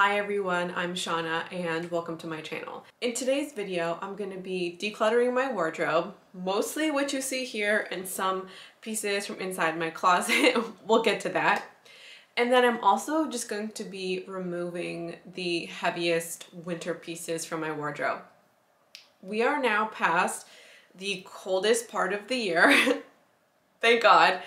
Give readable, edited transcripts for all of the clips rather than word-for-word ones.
Hi everyone, I'm Shauna and welcome to my channel. In today's video, I'm going to be decluttering my wardrobe, mostly what you see here and some pieces from inside my closet. We'll get to that. And then I'm also just going to be removing the heaviest winter pieces from my wardrobe. We are now past the coldest part of the year, thank God,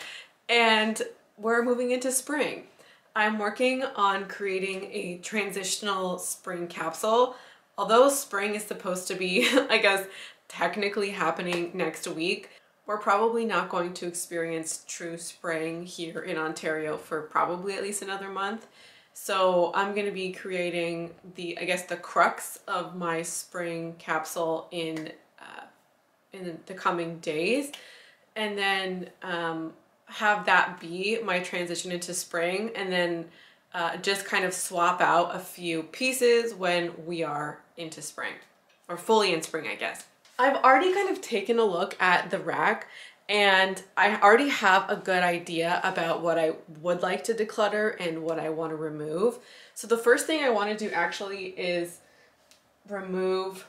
and we're moving into spring. I'm working on creating a transitional spring capsule. Although spring is supposed to be, I guess, technically happening next week, we're probably not going to experience true spring here in Ontario for probably at least another month. So I'm going to be creating the crux of my spring capsule in the coming days, and then have that be my transition into spring, and then just kind of swap out a few pieces when we are into spring, or fully in spring, I guess. I've already kind of taken a look at the rack and I already have a good idea about what I would like to declutter and what I want to remove. So the first thing I want to do actually is remove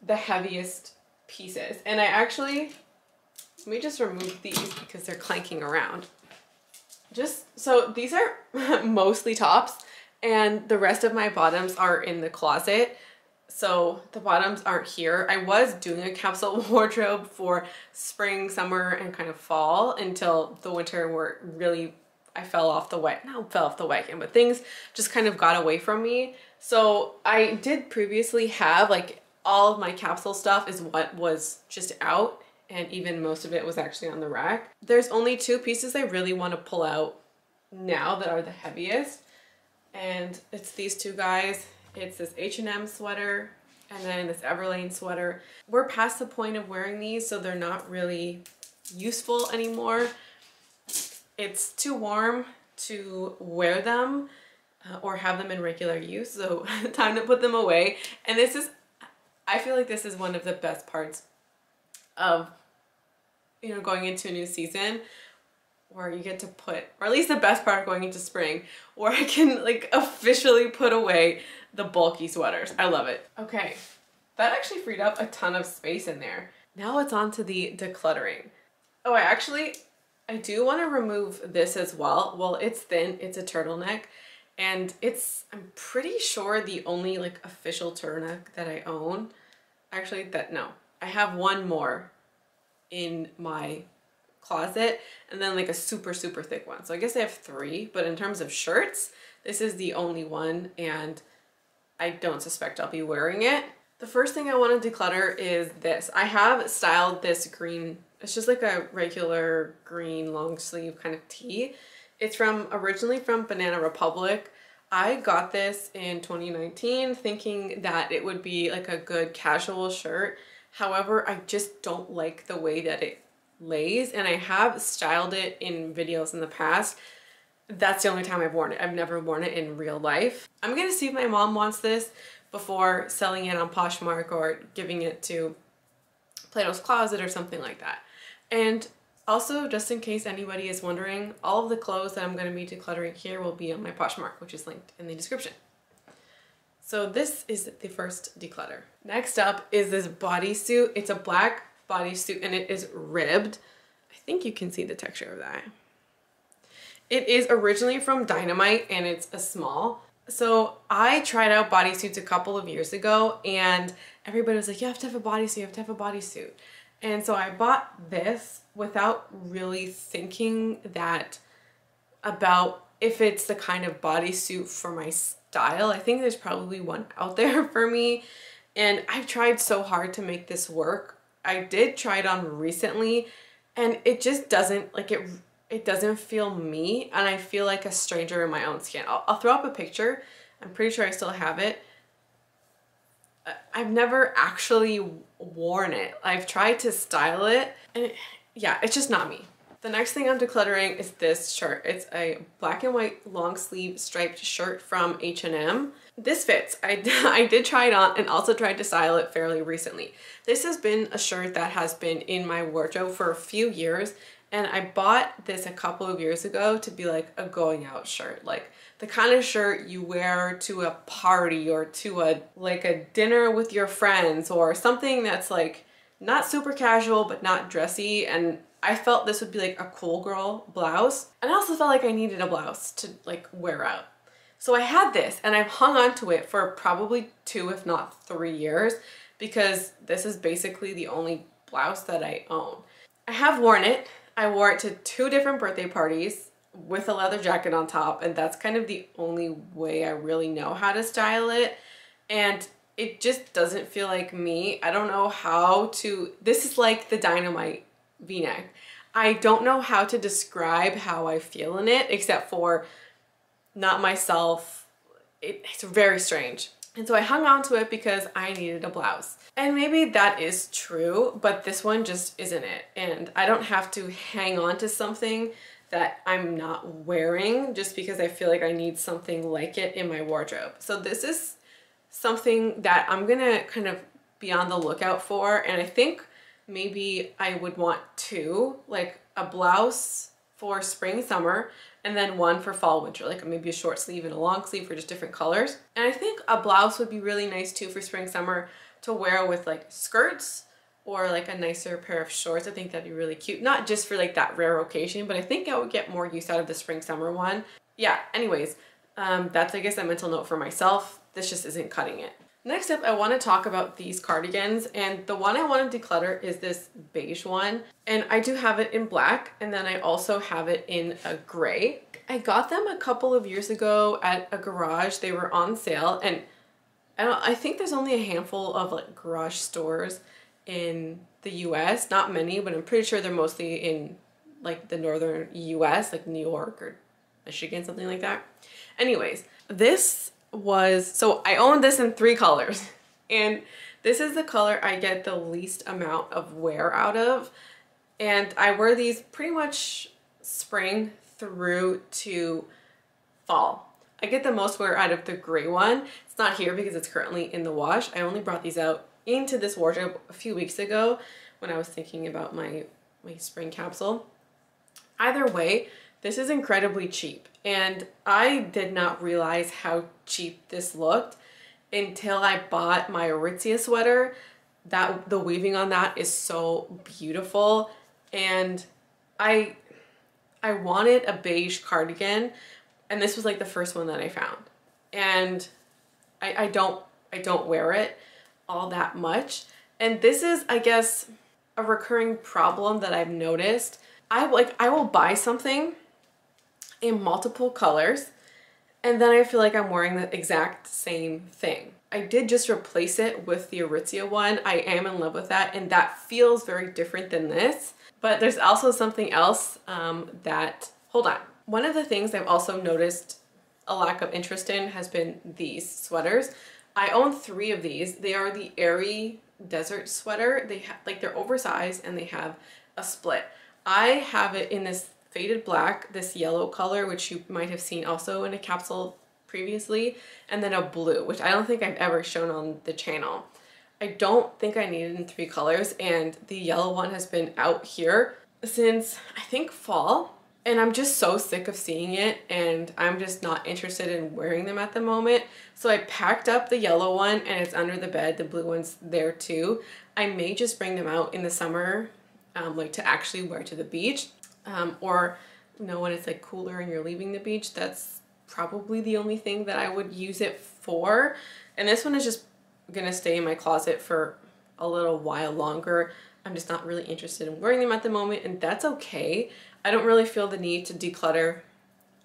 the heaviest pieces. And let me just remove these because they're clanking around. So these are mostly tops and the rest of my bottoms are in the closet. So the bottoms aren't here. I was doing a capsule wardrobe for spring, summer, and kind of fall until the winter where really I fell off the wagon, but things just kind of got away from me. So I did previously have like all of my capsule stuff is what was just out, and even most of it was actually on the rack. There's only two pieces I really want to pull out now that are the heaviest, and it's these two guys. It's this H&M sweater and then this Everlane sweater. We're past the point of wearing these, so they're not really useful anymore. It's too warm to wear them or have them in regular use, so time to put them away. And I feel like this is one of the best parts of, going into a new season, where you get to put, or at least the best part of going into spring, where I can like officially put away the bulky sweaters. I love it. Okay, that actually freed up a ton of space in there. Now it's on to the decluttering. Oh, I do want to remove this as well. Well, it's thin, it's a turtleneck, and I'm pretty sure the only like official turtleneck that I own. Actually, I have one more in my closet, and then like a super thick one. So I guess I have three, but in terms of shirts, this is the only one, and I don't suspect I'll be wearing it. The first thing I want to declutter is this. I have styled this green, it's just like a regular green long sleeve kind of tee. It's originally from Banana Republic. I got this in 2019 thinking that it would be like a good casual shirt. However, I just don't like the way that it lays, and I have styled it in videos in the past. That's the only time I've worn it. I've never worn it in real life. I'm gonna see if my mom wants this before selling it on Poshmark or giving it to Plato's Closet or something like that. And also, just in case anybody is wondering, all of the clothes that I'm going to be decluttering here will be on my Poshmark, which is linked in the description. So this is the first declutter. Next up is this bodysuit. It's a black bodysuit and it is ribbed. I think you can see the texture of that. It is originally from Dynamite and it's a small. So I tried out bodysuits a couple of years ago and everybody was like, you have to have a bodysuit, you have to have a bodysuit. And so I bought this without really thinking about if it's the kind of bodysuit for my style. I think there's probably one out there for me, and I've tried so hard to make this work. I did try it on recently and it just doesn't, like it doesn't feel me, and I feel like a stranger in my own skin. I'll throw up a picture. I'm pretty sure I still have it. I've never actually worn it. I've tried to style it and it's just not me. The next thing I'm decluttering is this shirt. It's a black and white long sleeve striped shirt from H&M. This fits. I did try it on and also tried to style it fairly recently. This has been a shirt that has been in my wardrobe for a few years, And I bought this a couple of years ago to be like a going out shirt, like the kind of shirt you wear to a party or to a dinner with your friends, or something that's like not super casual but not dressy. And I felt this would be like a cool girl blouse. And I also felt like I needed a blouse to like wear out. So I had this and I've hung on to it for probably 2 if not 3 years, because this is basically the only blouse that I own. I have worn it. I wore it to 2 different birthday parties with a leather jacket on top, and that's kind of the only way I really know how to style it. And it just doesn't feel like me. I don't know how to, this is like the Dynamite V-neck. I don't know how to describe how I feel in it, except for not myself. It's very strange. And so I hung on to it because I needed a blouse. And maybe that is true, but this one just isn't it. And I don't have to hang on to something that I'm not wearing just because I feel like I need something like it in my wardrobe. So this is something that I'm gonna kind of be on the lookout for. And I think maybe I would want 2, like a blouse for spring, summer, and then one for fall, winter, like maybe a short sleeve and a long sleeve for just different colors. And I think a blouse would be really nice too for spring, summer to wear with like skirts or like a nicer pair of shorts. I think that'd be really cute. Not just for like that rare occasion, but I think I would get more use out of the spring, summer one. Yeah, anyways, that's I guess a mental note for myself. This just isn't cutting it. Next up, I want to talk about these cardigans, and the one I want to declutter is this beige one. And I do have it in black, and then I also have it in a gray. I got them a couple of years ago at a garage. They were on sale, and I think there's only a handful of like garage stores in the US, not many, but I'm pretty sure they're mostly in like the northern US, like New York or Michigan, something like that. Anyways, this was, so I own this in 3 colors, and this is the color I get the least amount of wear out of. And I wear these pretty much spring through to fall. I get the most wear out of the gray one. It's not here because it's currently in the wash. I only brought these out into this wardrobe a few weeks ago when I was thinking about my spring capsule. Either way, this is incredibly cheap, and I did not realize how cheap this looked until I bought my Aritzia sweater. That the weaving on that is so beautiful, and I wanted a beige cardigan, and this was like the first one that I found. And I don't wear it all that much, and this is, I guess, a recurring problem that I've noticed. I will buy something in multiple colors, and then I feel like I'm wearing the exact same thing. I did just replace it with the Aritzia one. I am in love with that, and that feels very different than this. But there's also something else hold on. One of the things I've also noticed a lack of interest in has been these sweaters. I own 3 of these. They are the Airy Desert sweater. They have, like, they're oversized and they have a split. I have it in this faded black, this yellow color, which you might have seen also in a capsule previously, and then a blue, which I don't think I've ever shown on the channel. I don't think I need it in 3 colors, and the yellow one has been out here since I think fall, and I'm just so sick of seeing it, and I'm just not interested in wearing them at the moment. So I packed up the yellow one, and it's under the bed. The blue one's there too. I may just bring them out in the summer, like to actually wear to the beach. Or, you know, when it's like cooler and you're leaving the beach, that's probably the only thing that I would use it for. And this one is just gonna stay in my closet for a little while longer. I'm just not really interested in wearing them at the moment, and that's okay. I don't really feel the need to declutter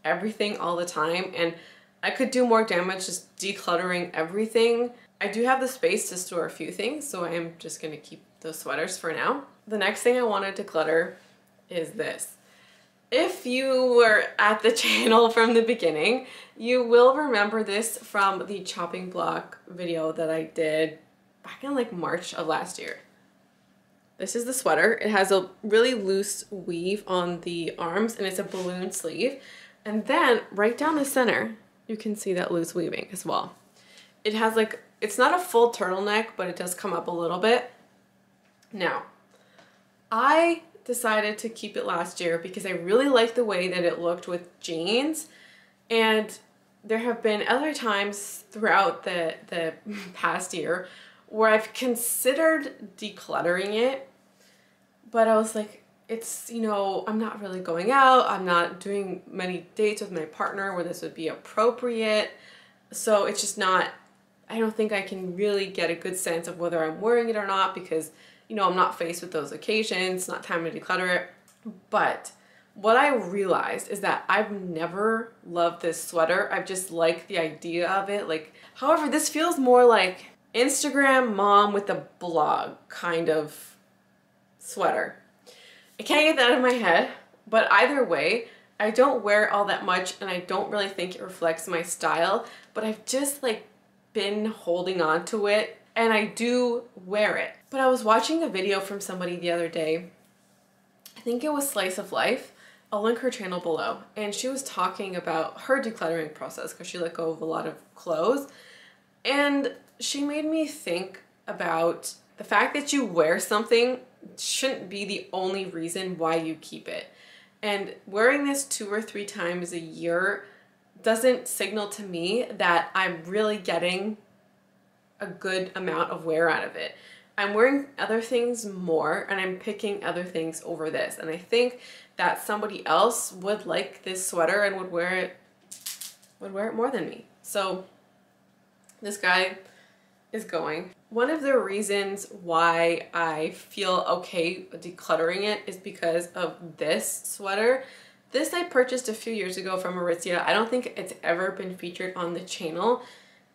everything all the time, and I could do more damage just decluttering everything. I do have the space to store a few things, so I am just gonna keep those sweaters for now. The next thing I wanted to declutter is this. If you were at the channel from the beginning, you will remember this from the chopping block video that I did back in like March of last year. This is the sweater. It has a really loose weave on the arms, and it's a balloon sleeve. And then right down the center, you can see that loose weaving as well. It has like, it's not a full turtleneck, but it does come up a little bit. Now, I decided to keep it last year because I really liked the way that it looked with jeans, and there have been other times throughout the past year where I've considered decluttering it, but I was like, it's, you know, I'm not really going out, I'm not doing many dates with my partner where this would be appropriate, so it's just not, I don't think I can really get a good sense of whether I'm wearing it or not because, you know, I'm not faced with those occasions, it's not time to declutter it. But what I realized is that I've never loved this sweater. I've just liked the idea of it. Like, however, this feels more like Instagram mom with a blog kind of sweater. I can't get that out of my head, but either way, I don't wear it all that much and I don't really think it reflects my style, but I've just like been holding on to it and I do wear it. But I was watching a video from somebody the other day, I think it was Slice of Life, I'll link her channel below, and she was talking about her decluttering process because she let go of a lot of clothes, and she made me think about the fact that you wear something shouldn't be the only reason why you keep it. And wearing this 2 or 3 times a year doesn't signal to me that I'm really getting a good amount of wear out of it. I'm wearing other things more and I'm picking other things over this. And I think that somebody else would like this sweater and would wear it more than me. So this guy is going. One of the reasons why I feel okay decluttering it is because of this sweater. This I purchased a few years ago from Aritzia. I don't think it's ever been featured on the channel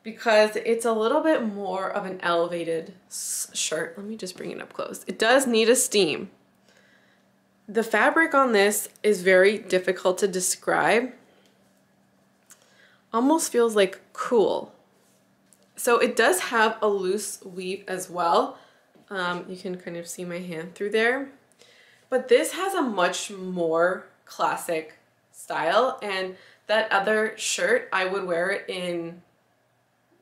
because it's a little bit more of an elevated shirt. Let me just bring it up close. It does need a steam. The fabric on this is very difficult to describe. Almost feels like cool. So it does have a loose weave as well. You can kind of see my hand through there. But this has a much more classic style, and that other shirt, I would wear it in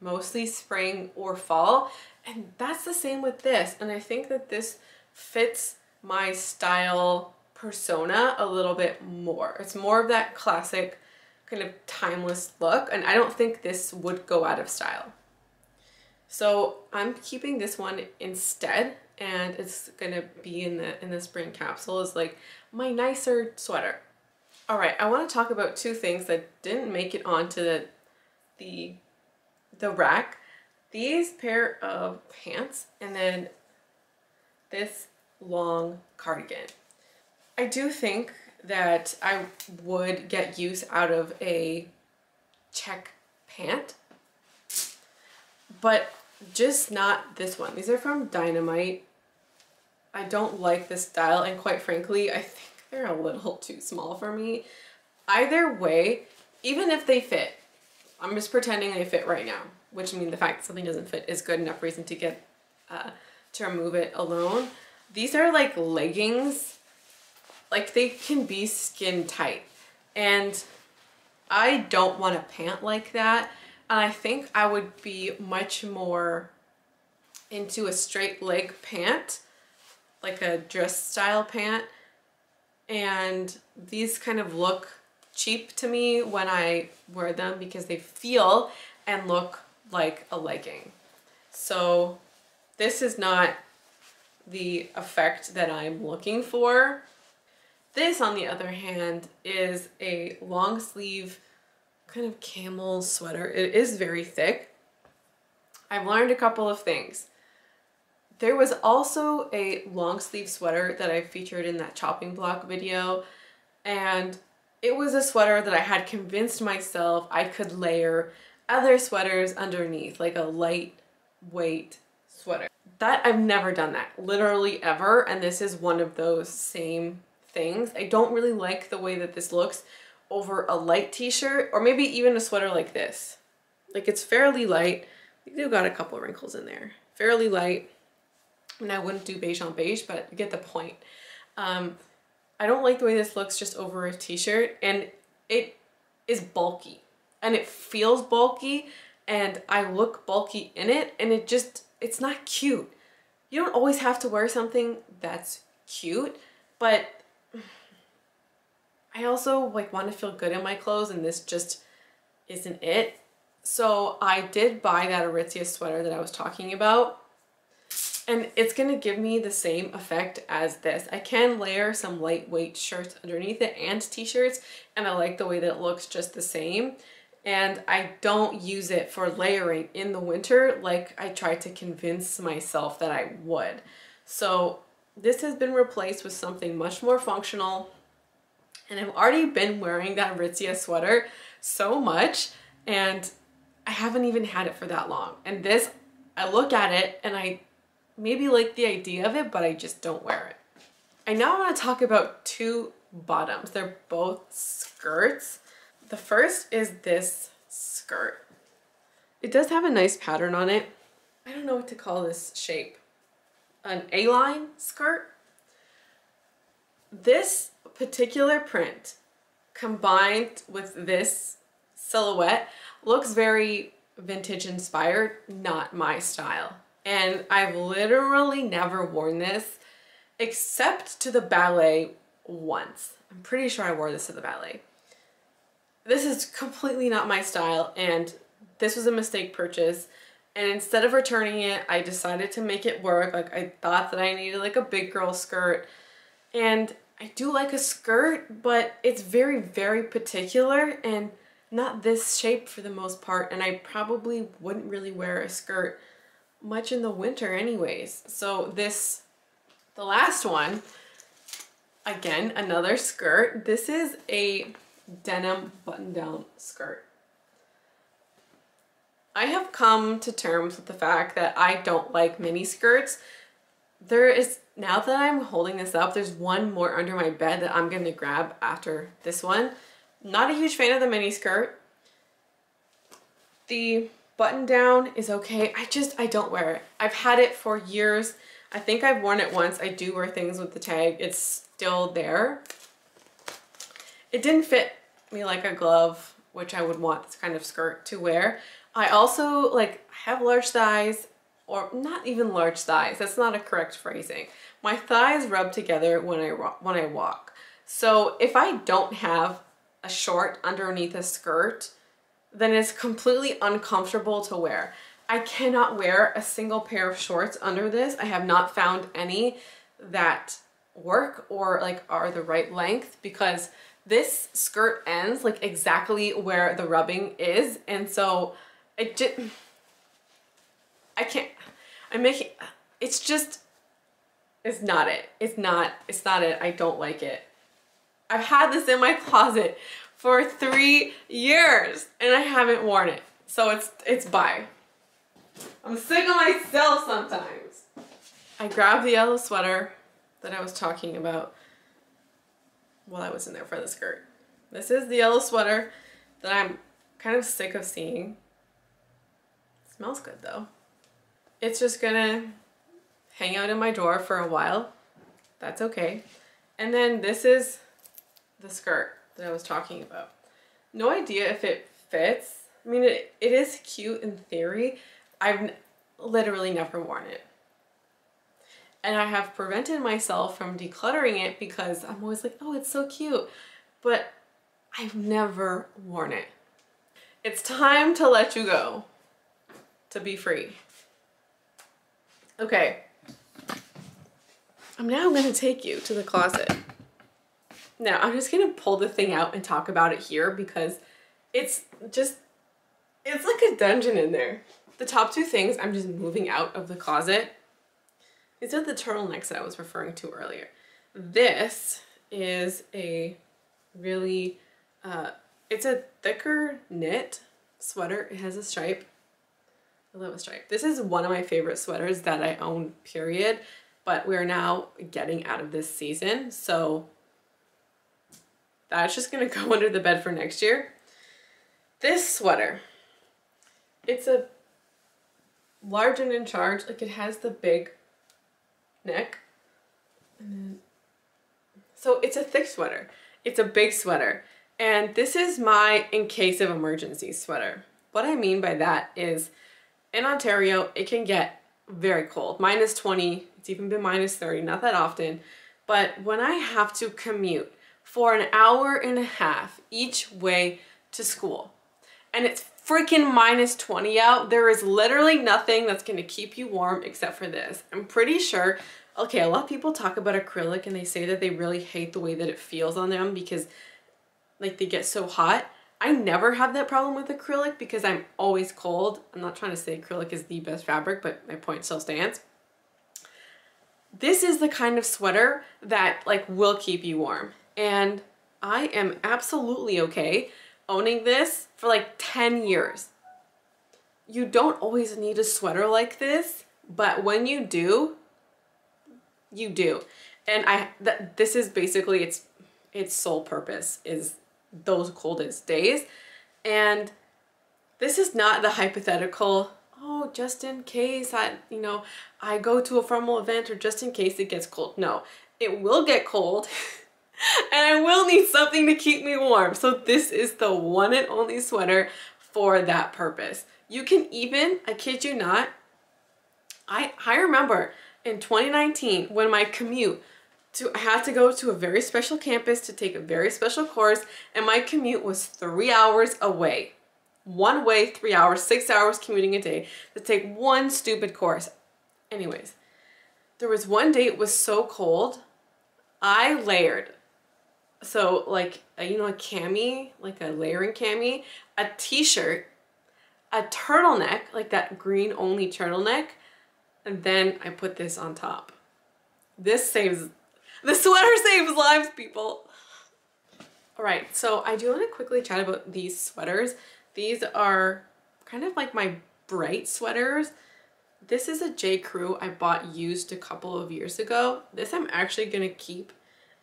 mostly spring or fall, and that's the same with this. And I think that this fits my style persona a little bit more. It's more of that classic kind of timeless look, and I don't think this would go out of style. So I'm keeping this one instead, and it's gonna be in the spring capsule as like my nicer sweater. All right, I want to talk about 2 things that didn't make it onto the rack. These pair of pants and then this long cardigan. I do think that I would get use out of a check pant, but just not this one. These are from Dynamite. I don't like this style, and quite frankly, I think they're a little too small for me. Either way, even if they fit, I'm just pretending they fit right now, which means the fact that something doesn't fit is good enough reason to get to remove it alone. These are like leggings, like they can be skin tight, and I don't want a pant like that. And I think I would be much more into a straight leg pant, like a dress style pant. And these kind of look cheap to me when I wear them because they feel and look like a legging. So this is not the effect that I'm looking for. This, on the other hand, is a long sleeve kind of camel sweater. It is very thick. I've learned a couple of things. There was also a long sleeve sweater that I featured in that chopping block video, and it was a sweater that I had convinced myself I could layer other sweaters underneath, like a lightweight sweater. That I've never done that, literally ever, and this is one of those same things. I don't really like the way that this looks over a light t-shirt, or maybe even a sweater like this. Like, it's fairly light. They've got a couple wrinkles in there. Fairly light. And I wouldn't do beige on beige, but you get the point. I don't like the way this looks just over a t-shirt, and it is bulky and it feels bulky, and I look bulky in it, and it's not cute. You don't always have to wear something that's cute. but I also like want to feel good in my clothes, and this just isn't it. So I did buy that Aritzia sweater that I was talking about, and it's gonna give me the same effect as this. I can layer some lightweight shirts underneath it and t-shirts, and I like the way that it looks just the same. And I don't use it for layering in the winter like I tried to convince myself that I would. So this has been replaced with something much more functional, and I've already been wearing that Aritzia sweater so much, and I haven't even had it for that long. And this, I look at it and I maybe like the idea of it, but I just don't wear it. I now want to talk about two bottoms. They're both skirts. The first is this skirt. It does have a nice pattern on it. I don't know what to call this shape. An A-line skirt. This particular print combined with this silhouette looks very vintage inspired, not my style. And I've literally never worn this except to the ballet once. I'm pretty sure I wore this to the ballet. This is completely not my style, and this was a mistake purchase. And instead of returning it, I decided to make it work. Like, I thought that I needed like a big girl skirt, and I do like a skirt, but it's very, very particular and not this shape for the most part. And I probably wouldn't really wear a skirt much in the winter anyways. So this, the last one, again, another skirt. This is a denim button-down skirt. I have come to terms with the fact that I don't like mini skirts. There is, now that I'm holding this up, there's one more under my bed that I'm going to grab after this one. Not a huge fan of the mini skirt. The button down is okay. I don't wear it. I've had it for years. I think I've worn it once. I do wear things with the tag. It's still there. It didn't fit me like a glove, which I would want this kind of skirt to wear. I also have large thighs, or not even large thighs. That's not a correct phrasing. My thighs rub together when I walk. So if I don't have a short underneath a skirt, then it's completely uncomfortable to wear. I cannot wear a single pair of shorts under this. I have not found any that work or are the right length, because this skirt ends exactly where the rubbing is, and so I can't. It's not it. It's not it. I don't like it. I've had this in my closet for 3 years and I haven't worn it. So it's bye. I'm sick of myself sometimes. I grabbed the yellow sweater that I was talking about while I was in there for the skirt. This is the yellow sweater that I'm kind of sick of seeing. It smells good though. It's just gonna hang out in my drawer for a while. That's okay. And then this is the skirt that I was talking about. No idea if it fits. I mean, it is cute in theory. I've literally never worn it. And I have prevented myself from decluttering it because I'm always like, oh, it's so cute. But I've never worn it. It's time to let you go. To be free. Okay. I'm now going to take you to the closet. Now, I'm just going to pull the thing out and talk about it here because it's like a dungeon in there. The top two things I'm just moving out of the closet. These are the turtlenecks that I was referring to earlier. This is a really, it's a thicker knit sweater. It has a stripe. I love a stripe. This is one of my favorite sweaters that I own, period. But we're now getting out of this season, so that's just gonna go under the bed for next year. This sweater, it's a large and in charge. It has the big neck. And then, so it's a thick sweater. It's a big sweater. And this is my in case of emergency sweater. What I mean by that is in Ontario, it can get very cold. -20, it's even been -30, not that often, but when I have to commute for an hour and a half each way to school, and it's freaking -20 out, there is literally nothing that's gonna keep you warm except for this. I'm pretty sure, okay, a lot of people talk about acrylic and they say that they really hate the way that it feels on them because like they get so hot. I never have that problem with acrylic because I'm always cold. I'm not trying to say acrylic is the best fabric, but my point still stands. This is the kind of sweater that like will keep you warm. And I am absolutely okay owning this for like 10 years. You don't always need a sweater like this, but when you do, you do. And this is basically its sole purpose is those coldest days. And this is not the hypothetical, oh, just in case I go to a formal event or just in case it gets cold. No, it will get cold and I will need something to keep me warm. So this is the one and only sweater for that purpose. You can even, I kid you not, I remember in 2019 when my commute I had to go to a very special campus to take a very special course, and my commute was 3 hours away. One way, 3 hours, 6 hours commuting a day to take one stupid course. Anyways, there was one day it was so cold, I layered. So like, a cami, like a layering cami, a t-shirt, a turtleneck, like that green only turtleneck, and then I put this on top. The sweater saves lives, people. All right, so I do want to quickly chat about these sweaters. These are kind of like my bright sweaters. This is a J. Crew I bought used a couple of years ago. This I'm actually gonna keep.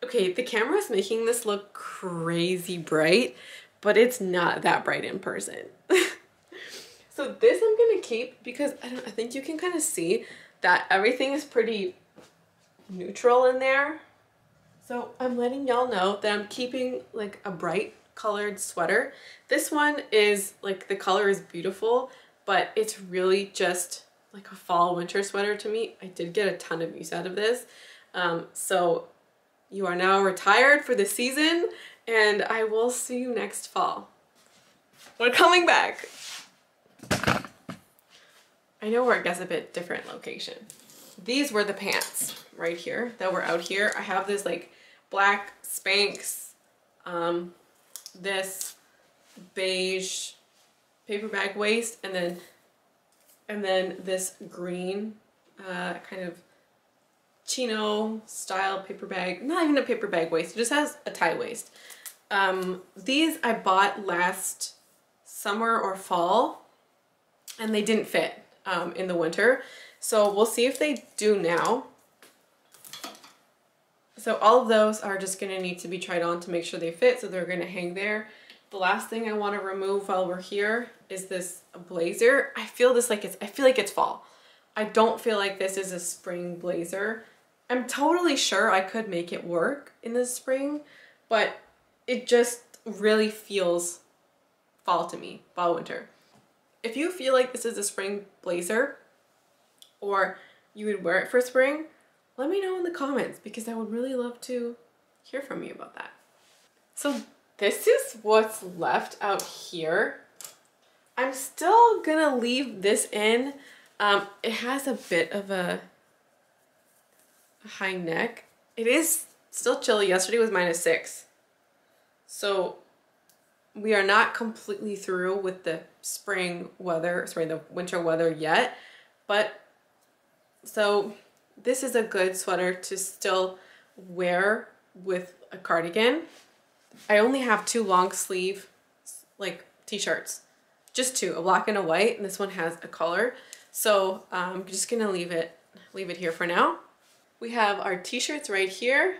Okay, the camera is making this look crazy bright, but it's not that bright in person. So this I'm gonna keep because I think you can kind of see that everything is pretty neutral in there. So I'm letting y'all know that I'm keeping like a bright colored sweater. This one is like, the color is beautiful, but it's really just like a fall winter sweater to me. I did get a ton of use out of this. So you are now retired for the season and I will see you next fall. We're coming back. I know where it gets a bit different location. These were the pants right here that were out here. I have this like black Spanx, this beige paper bag waist, and then this green kind of chino style paper bag. Not even a paper bag waist, it just has a tie waist. These I bought last summer or fall and they didn't fit in the winter. So we'll see if they do now. So all of those are just gonna need to be tried on to make sure they fit, so they're gonna hang there. The last thing I wanna remove while we're here is this blazer. I feel like it's fall. I don't feel like this is a spring blazer. I'm totally sure I could make it work in the spring, but it just really feels fall to me, fall winter. If you feel like this is a spring blazer, or you would wear it for spring, let me know in the comments because I would really love to hear from you about that. So this is what's left out here. I'm still gonna leave this in. It has a bit of a high neck. It is still chilly. Yesterday was -6. So we are not completely through with the the winter weather yet, but so this is a good sweater to still wear with a cardigan. I only have 2 long sleeve like t-shirts, just 2, a black and a white, and this one has a color. So I'm just gonna leave it here for now. We have our t-shirts right here.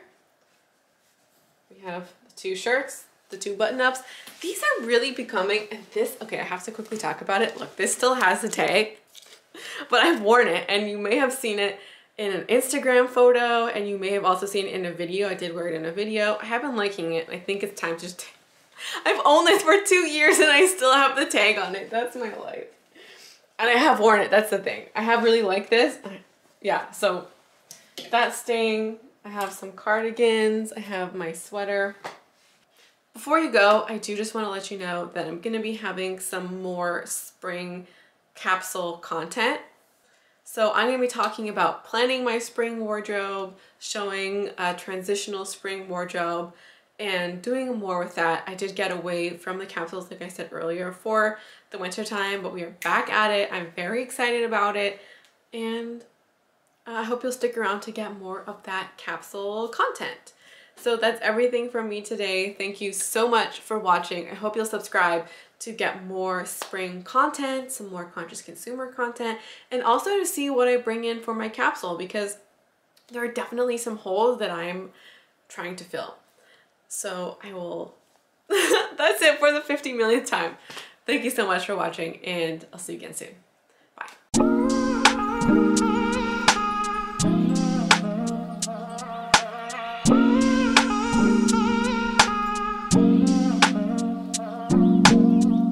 We have the 2 shirts, the 2 button-ups. These are really becoming, and this, okay, I have to quickly talk about it. Look, this still has the tag, but I've worn it, and you may have seen it in an Instagram photo, and you may have also seen it in a video. I did wear it in a video. I have been liking it. I think it's time to just, I've owned this for 2 years and I still have the tag on it. That's my life. And I have worn it, that's the thing. I have really liked this. Yeah, so that's staying I have some cardigans, I have my sweater. Before you go, I do just want to let you know that I'm going to be having some more spring capsule content. So I'm going to be talking about planning my spring wardrobe, showing a transitional spring wardrobe, and doing more with that. I did get away from the capsules, like I said earlier, for the winter time, but we are back at it. I'm very excited about it, and I hope you'll stick around to get more of that capsule content. So that's everything from me today. Thank you so much for watching. I hope you'll subscribe to get more spring content, some more conscious consumer content, and also to see what I bring in for my capsule, because there are definitely some holes that I'm trying to fill. So I will, that's it for the 50 millionth time. Thank you so much for watching, and I'll see you again soon.